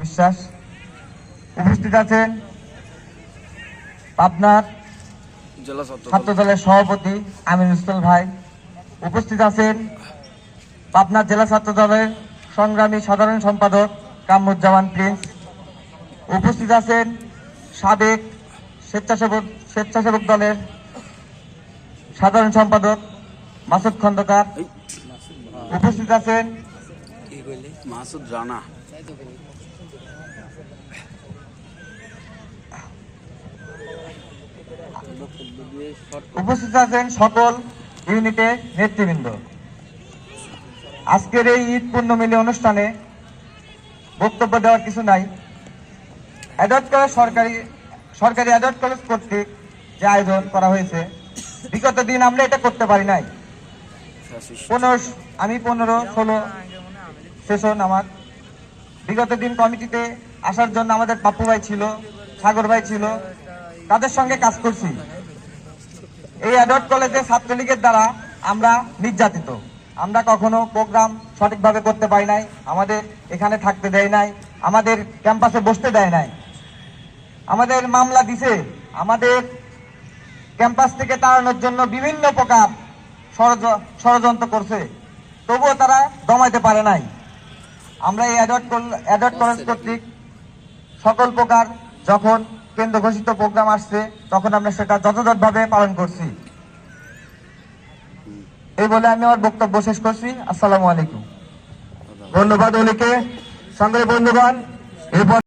বিশ্বাস। উপস্থিত আছেন পাবনার ছাত্র দলের সভাপতি আমিনুল ইসলাম ভাই। উপস্থিত আছেন পাবনার জেলা ছাত্র দলের সংগ্রামী সাধারণ সম্পাদক কামরুজ্জামান প্রিন্স। উপস্থিত আছেন সাবেক স্বেচ্ছাসেবক দলের সাধারণ সম্পাদক মাসুদ খন্দকার। উপস্থিত আছেন মাসুদ রানা। উপস্থিত আছেন সকল ইউনিটের নেতৃবৃন্দ। আজকের এই ঈদ পূর্ণমিলনী অনুষ্ঠানে বক্তব্য দেওয়ার কিছু নাই। সরকারি অ্যাডাল্ট কলেজ কর্তৃক যে আয়োজন করা হয়েছে, বিগত দিন আমরা এটা করতে পারি নাই। আমি 15-16 সেশন আমার বিগত দিন কমিটিতে আসার জন্য আমাদের পাপ্পু ভাই ছিল, সাগর ভাই ছিল, তাদের সঙ্গে কাজ করছি। এই অ্যাডাল্ট কলেজে ছাত্রলীগের দ্বারা আমরা নির্যাতিত। আমরা কখনো প্রোগ্রাম সঠিকভাবে করতে পারি নাই, আমাদের এখানে থাকতে দেয় নাই, আমাদের ক্যাম্পাসে বসতে দেয় নাই, আমাদের মামলা দিছে, আমাদের ক্যাম্পাস থেকে তাড়ানোর জন্য বিভিন্ন প্রকার ষড়যন্ত্র করছে, তবুও তারা দমাইতে পারে নাই। আমরা এই অ্যাডাল্ট কলেজ কর্তৃক সকল প্রকার যখন কেন্দ্র ঘোষিত প্রোগ্রাম আসছে তখন আমরা সেটা যথাযথভাবে পালন করছি। এই বলে আমি আমার বক্তব্য শেষ করছি। আসসালামু আলাইকুম। ধন্যবাদ অলিকে। সংগ্রামী বন্ধুগণ, এরপর